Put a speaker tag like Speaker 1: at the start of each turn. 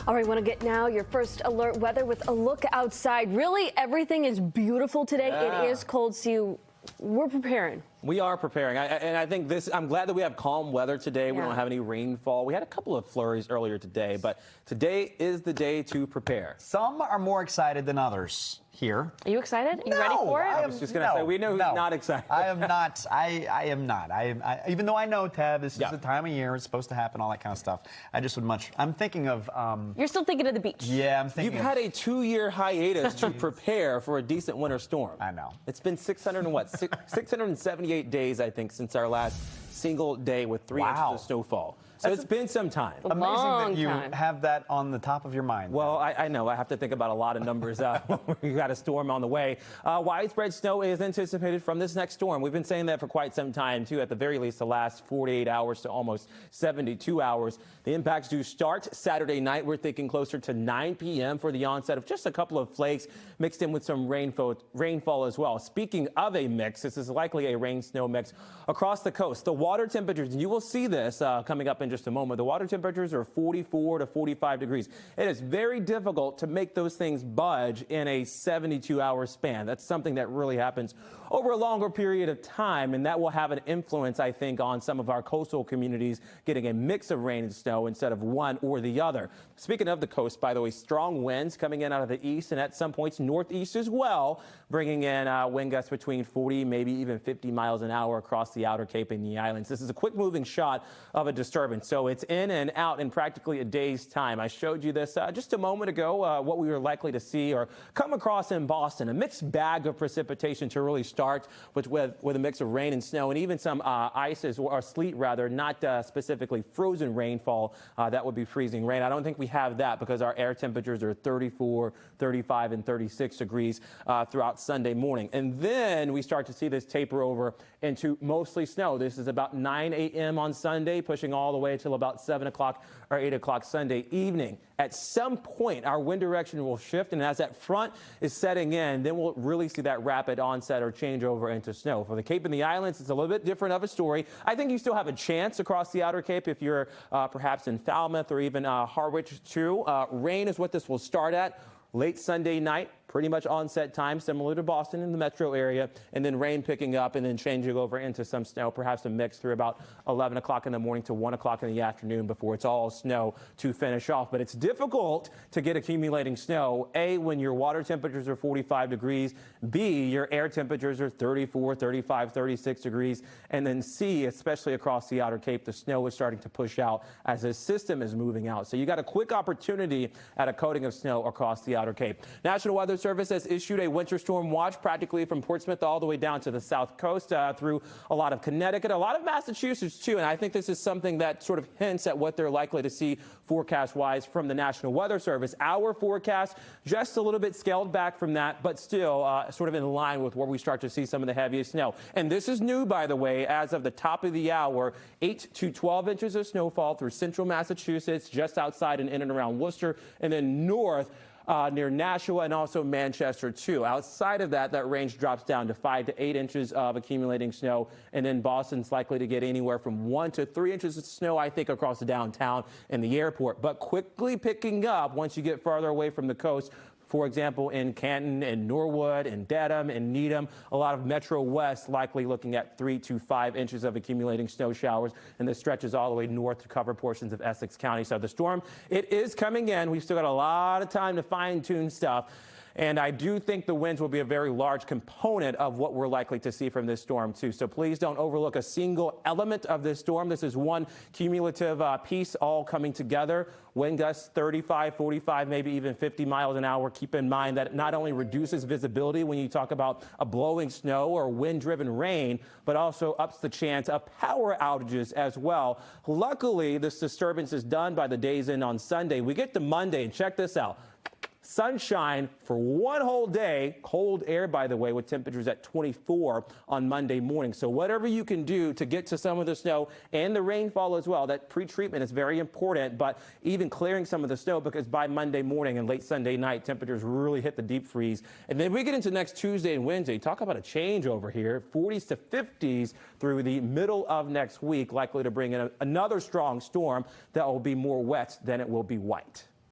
Speaker 1: All right, want to get now your first alert weather with a look outside. Really, everything is beautiful today.
Speaker 2: Yeah.
Speaker 1: It is cold, so we're preparing.
Speaker 2: We are preparing, and I think I'm glad that we have calm weather today. We don't have any rainfall. We had a couple of flurries earlier today, but today is the day to prepare.
Speaker 3: Some are more excited than others here.
Speaker 1: Are you excited? Are you ready for it?
Speaker 2: I was just going to say, we know who's not excited.
Speaker 3: I am not. I am not. Even though I know, Tab, this is the time of year it's supposed to happen, all that kind of stuff. I just would I'm thinking of.
Speaker 1: You're still thinking of the beach.
Speaker 3: Yeah, I'm thinking.
Speaker 2: You've had a 2-year hiatus to prepare for a decent winter storm.
Speaker 3: I know.
Speaker 2: It's been 678 days, I think, since our last single day with 3 inches of snowfall. So it's been some time.
Speaker 3: Amazing that you have that on the top of your mind.
Speaker 2: Well, I know. I have to think about a lot of numbers. We got a storm on the way. Widespread snow is anticipated from this next storm. We've been saying that for quite some time, too. At the very least, the last 48 hours to almost 72 hours. The impacts do start Saturday night. We're thinking closer to 9 p.m. for the onset of just a couple of flakes mixed in with some rainfall as well. Speaking of a mix, this is likely a rain-snow mix across the coast. The water temperatures, and you will see this coming up in just a moment. The water temperatures are 44 to 45 degrees. It is very difficult to make those things budge in a 72-hour span. That's something that really happens over a longer period of time, and that will have an influence, I think, on some of our coastal communities getting a mix of rain and snow instead of one or the other. Speaking of the coast, by the way, strong winds coming in out of the east and at some points northeast as well, bringing in wind gusts between 40, maybe even 50 miles an hour across the outer Cape and the islands. This is a quick moving shot of a disturbance, so it's in and out in practically a day's time. I showed you this just a moment ago, what we were likely to see or come across in Boston, a mixed bag of precipitation to really start with a mix of rain and snow and even some ices or sleet rather, not specifically frozen rainfall. That would be freezing rain. I don't think we have that because our air temperatures are 34, 35, and 36 degrees throughout Sunday morning. And then we start to see this taper over into mostly snow. This is about 9 a.m. on Sunday, pushing all the way till about 7 o'clock or 8 o'clock Sunday evening. At some point, our wind direction will shift, and as that front is setting in, then we'll really see that rapid onset or change over into snow. For the Cape and the Islands, it's a little bit different of a story. I think you still have a chance across the outer Cape if you're perhaps in Falmouth or even Harwich too. Rain is what this will start at. Late Sunday night, pretty much onset time, similar to Boston in the metro area, and then rain picking up and then changing over into some snow, perhaps a mix through about 11 o'clock in the morning to 1 o'clock in the afternoon before it's all snow to finish off. But it's difficult to get accumulating snow, A, when your water temperatures are 45 degrees, B, your air temperatures are 34, 35, 36 degrees, and then C, especially across the outer Cape, the snow is starting to push out as the system is moving out. So you got a quick opportunity at a coating of snow across the outer Cape. National Weather Service has issued a winter storm watch practically from Portsmouth all the way down to the south coast through a lot of Connecticut, a lot of Massachusetts too. And I think this is something that sort of hints at what they're likely to see forecast-wise from the National Weather Service. Our forecast just a little bit scaled back from that, but still sort of in line with where we start to see some of the heaviest snow. And this is new, by the way, as of the top of the hour, 8 to 12 inches of snowfall through central Massachusetts, just outside and in and around Worcester, and then north near Nashua and also Manchester, too. Outside of that, that range drops down to 5 to 8 inches of accumulating snow. And then Boston's likely to get anywhere from 1 to 3 inches of snow, I think, across the downtown and the airport. But quickly picking up once you get farther away from the coast. For example, in Canton and Norwood and Dedham and Needham, a lot of Metro West likely looking at 3 to 5 inches of accumulating snow showers, and this stretches all the way north to cover portions of Essex County. So the storm, it is coming in. We've still got a lot of time to fine-tune stuff. And I do think the winds will be a very large component of what we're likely to see from this storm, too. So please don't overlook a single element of this storm. This is one cumulative piece all coming together. Wind gusts 35, 45, maybe even 50 miles an hour. Keep in mind that it not only reduces visibility when you talk about a blowing snow or wind-driven rain, but also ups the chance of power outages as well. Luckily, this disturbance is done by the day's end on Sunday. We get to Monday, and check this out. Sunshine for one whole day. Cold air, by the way, with temperatures at 24 on Monday morning. So whatever you can do to get to some of the snow and the rainfall as well, that pre-treatment is very important, but even clearing some of the snow, because by Monday morning and late Sunday night, temperatures really hit the deep freeze. And then we get into next Tuesday and Wednesday. Talk about a change over here. 40s to 50s through the middle of next week, likely to bring in another strong storm that will be more wet than it will be white.